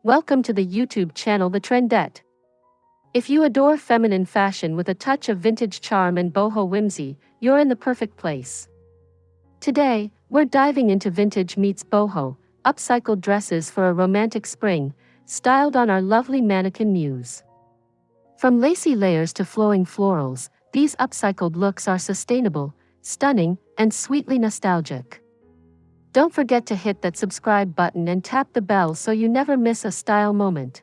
Welcome to the YouTube channel The Trendette. If you adore feminine fashion with a touch of vintage charm and boho whimsy, you're in the perfect place. Today, we're diving into vintage meets boho, upcycled dresses for a romantic spring, styled on our lovely mannequin muse. From lacy layers to flowing florals, these upcycled looks are sustainable, stunning, and sweetly nostalgic. Don't forget to hit that subscribe button and tap the bell so you never miss a style moment.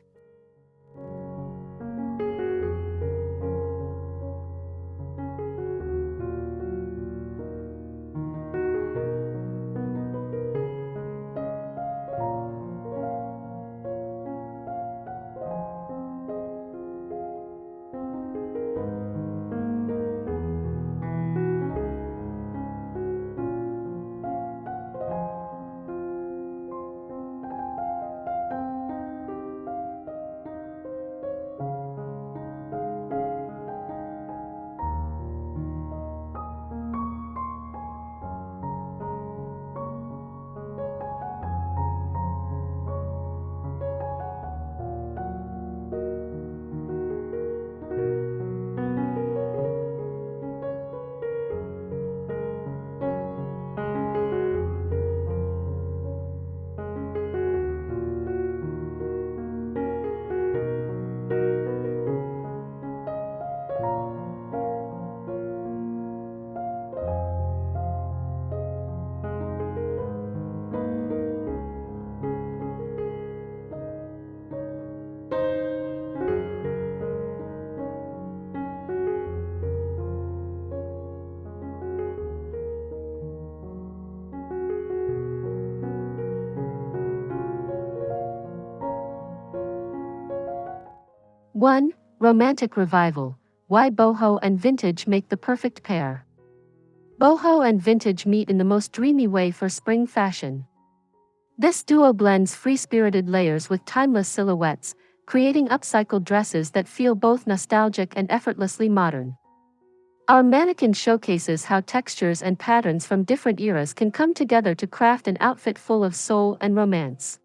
One, Romantic revival. Why boho and vintage make the perfect pair. Boho and vintage meet in the most dreamy way for spring fashion. This duo blends free-spirited layers with timeless silhouettes, creating upcycled dresses that feel both nostalgic and effortlessly modern. Our mannequin showcases how textures and patterns from different eras can come together to craft an outfit full of soul and romance.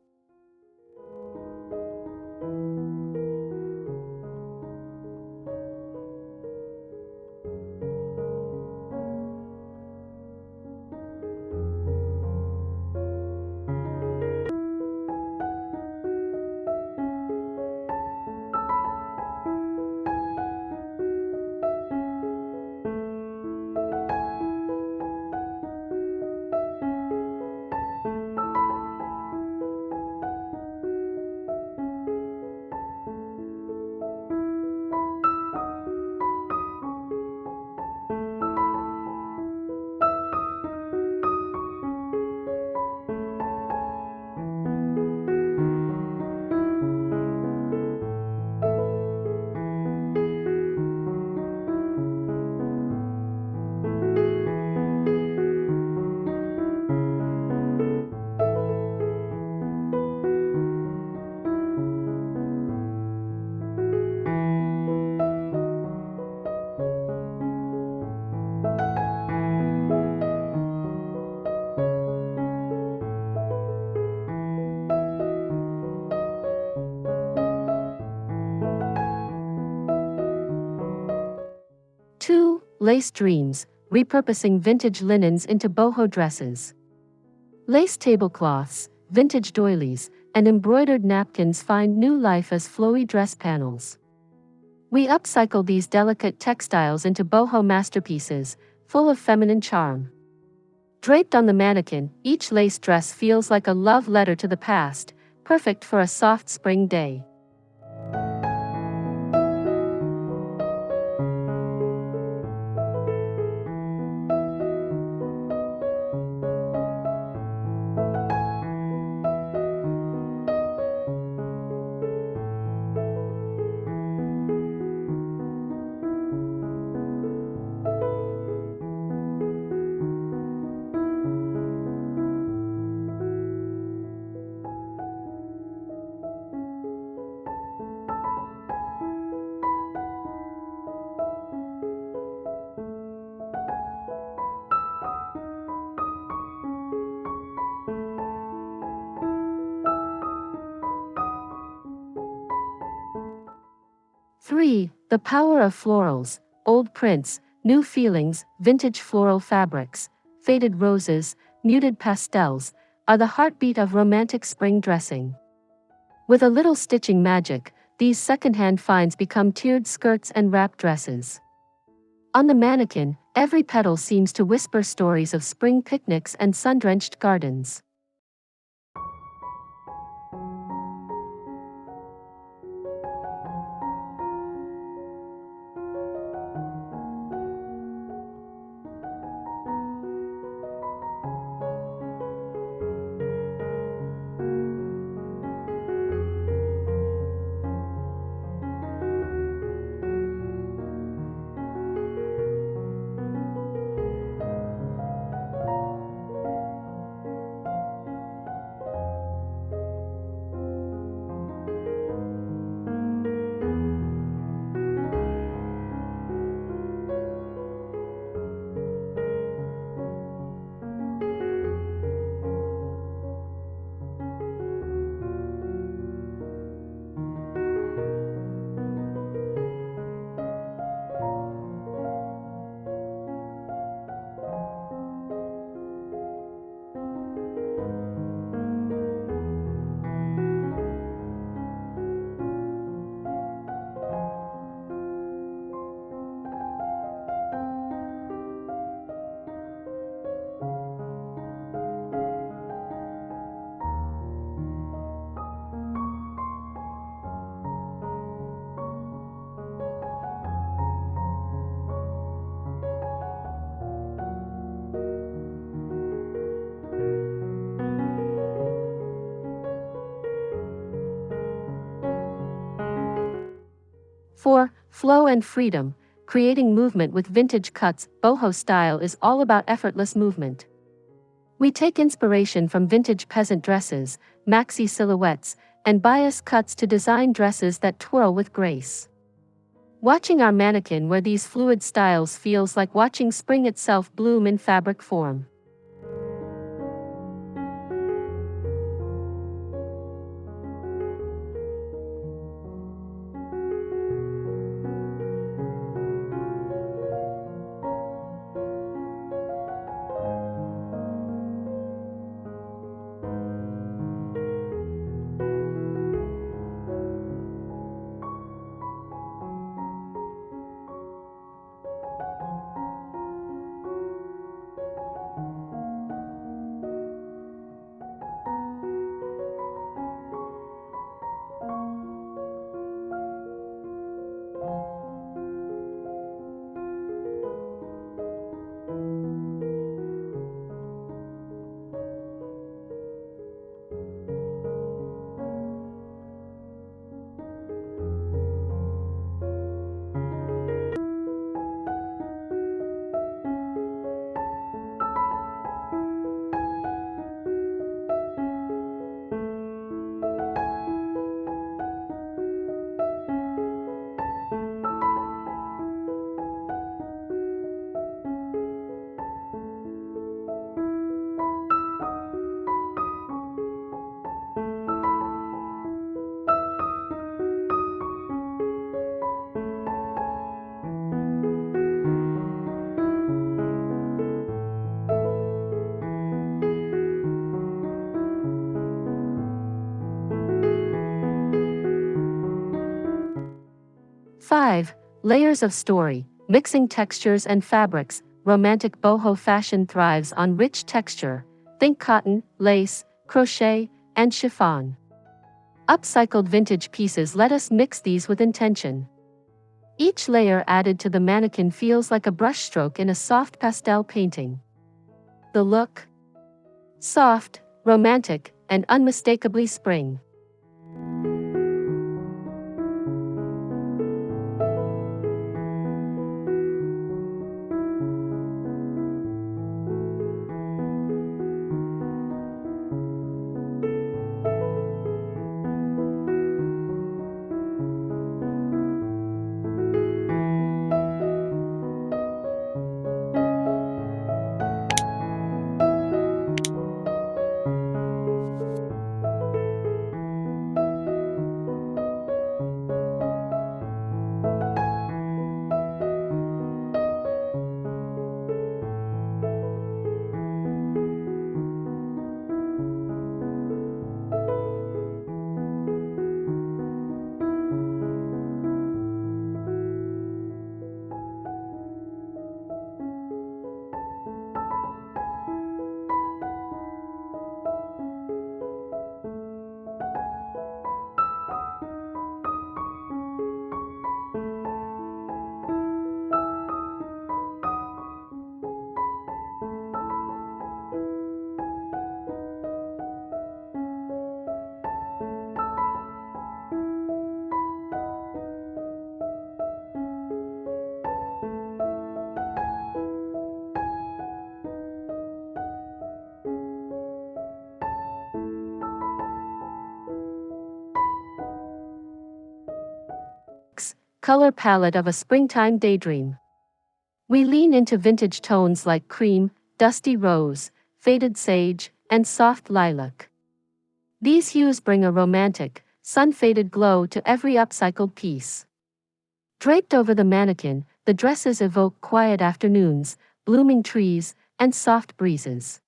2. Lace dreams. Repurposing vintage linens into boho dresses. Lace tablecloths, vintage doilies, and embroidered napkins find new life as flowy dress panels. We upcycle these delicate textiles into boho masterpieces, full of feminine charm. Draped on the mannequin, each lace dress feels like a love letter to the past, perfect for a soft spring day. 3. The power of florals, old prints, new feelings, vintage floral fabrics, faded roses, muted pastels, are the heartbeat of romantic spring dressing. With a little stitching magic, these secondhand finds become tiered skirts and wrap dresses. On the mannequin, every petal seems to whisper stories of spring picnics and sun-drenched gardens. For flow and freedom, creating movement with vintage cuts, boho style is all about effortless movement. We take inspiration from vintage peasant dresses, maxi silhouettes, and bias cuts to design dresses that twirl with grace. Watching our mannequin wear these fluid styles feels like watching spring itself bloom in fabric form. Five. Layers of story, mixing textures and fabrics. Romantic boho fashion thrives on rich texture. Think cotton, lace, crochet, and chiffon. Upcycled vintage pieces let us mix these with intention. Each layer added to the mannequin feels like a brushstroke in a soft pastel painting. The look? Soft, romantic, and unmistakably spring. color palette of a springtime daydream. We lean into vintage tones like cream, dusty rose, faded sage, and soft lilac. These hues bring a romantic, sun-faded glow to every upcycled piece. Draped over the mannequin, the dresses evoke quiet afternoons, blooming trees, and soft breezes.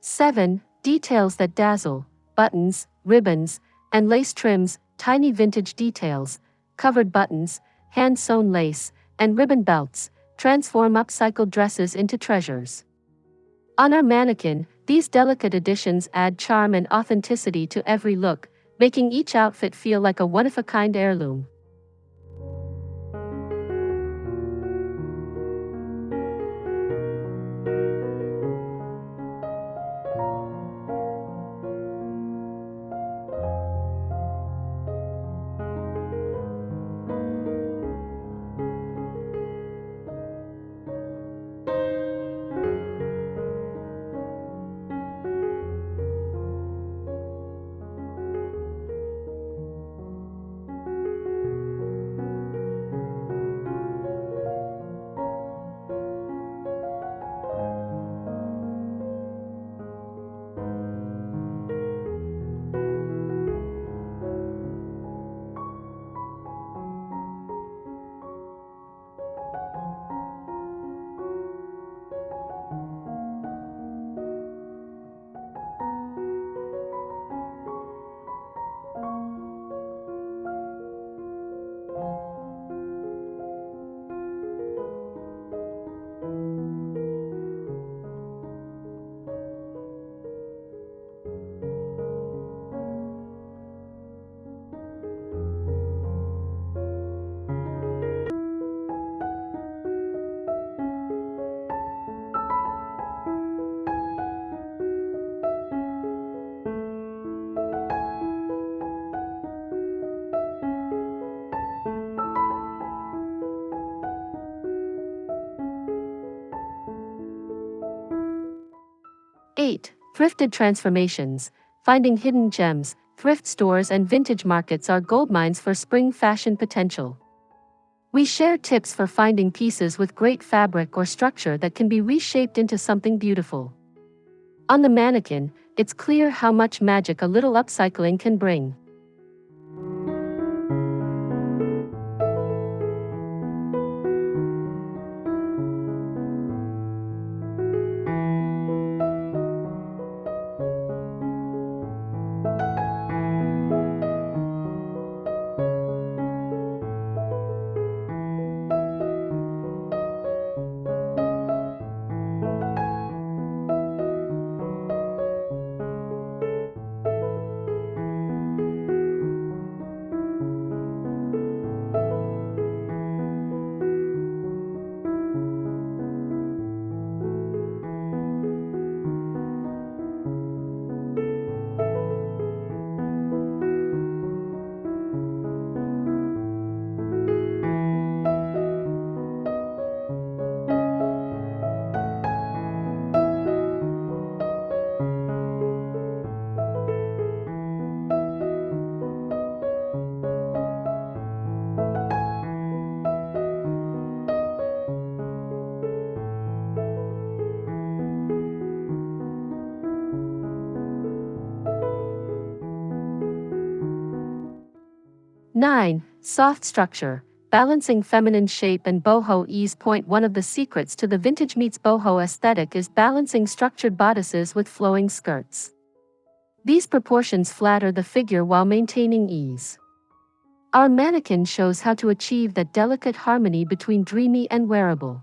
Seven, details that dazzle, buttons, ribbons, and lace trims, tiny vintage details, covered buttons, hand-sewn lace, and ribbon belts, transform upcycled dresses into treasures. On our mannequin, these delicate additions add charm and authenticity to every look, making each outfit feel like a one-of-a-kind heirloom. Eight, thrifted transformations. Finding hidden gems, thrift stores and vintage markets are goldmines for spring fashion potential. We share tips for finding pieces with great fabric or structure that can be reshaped into something beautiful. On the mannequin, it's clear how much magic a little upcycling can bring. 9. Soft structure. Balancing feminine shape and boho ease. One of the secrets to the vintage meets boho aesthetic is balancing structured bodices with flowing skirts. These proportions flatter the figure while maintaining ease. Our mannequin shows how to achieve that delicate harmony between dreamy and wearable.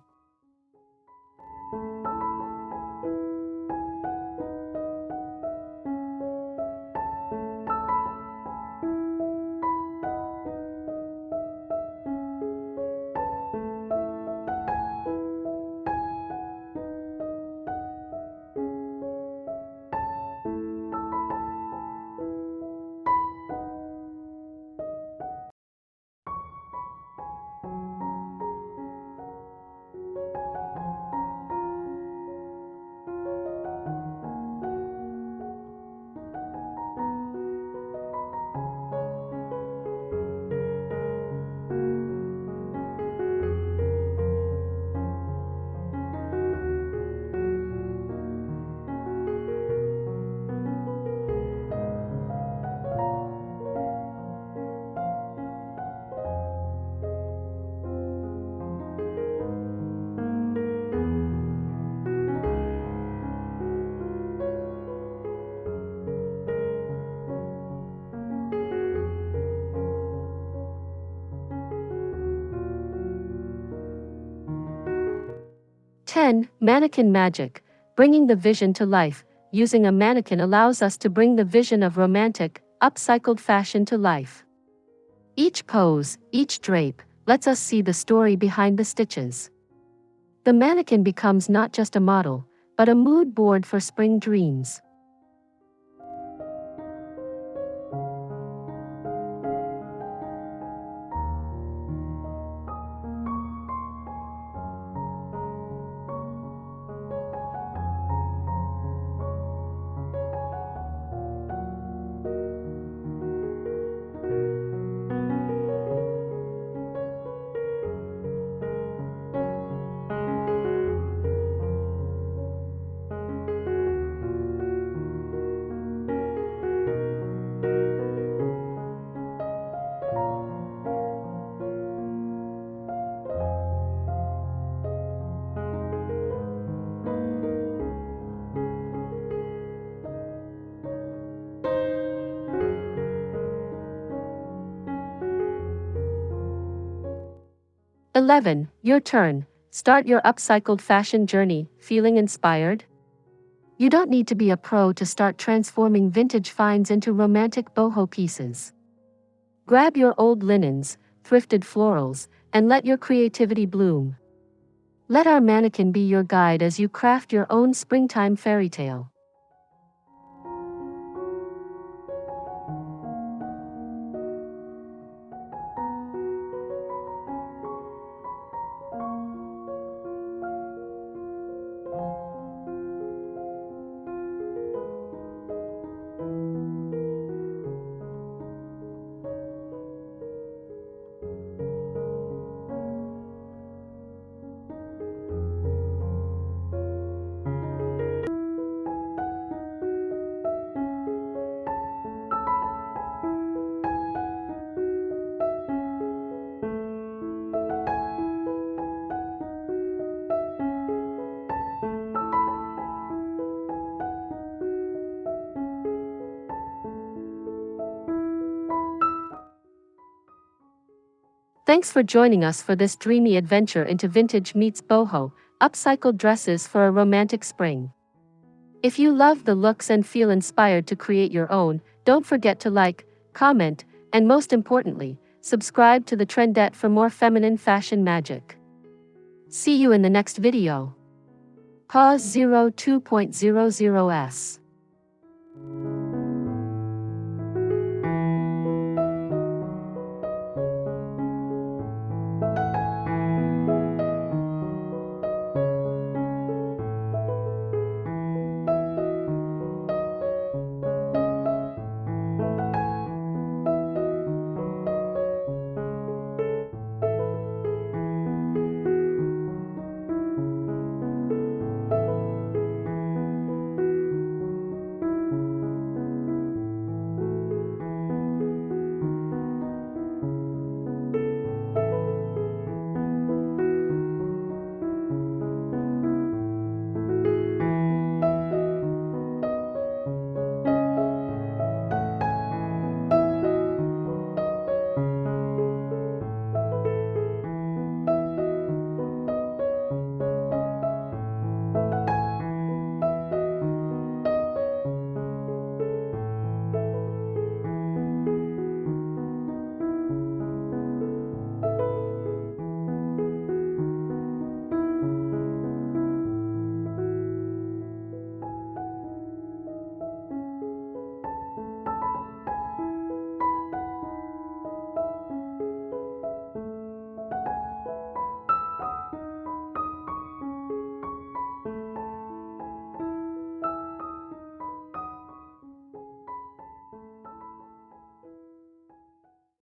Mannequin magic. Bringing the vision to life. Using a mannequin allows us to bring the vision of romantic, upcycled fashion to life. Each pose, each drape, lets us see the story behind the stitches. The mannequin becomes not just a model, but a mood board for spring dreams. Your turn. Start your upcycled fashion journey. Feeling inspired? You don't need to be a pro to start transforming vintage finds into romantic boho pieces. Grab your old linens, thrifted florals, and let your creativity bloom. Let our mannequin be your guide as you craft your own springtime fairy tale. Thanks for joining us for this dreamy adventure into vintage meets boho, upcycled dresses for a romantic spring. If you love the looks and feel inspired to create your own, don't forget to like, comment, and most importantly, subscribe to the Trendette for more feminine fashion magic. See you in the next video. Pause 02.00s.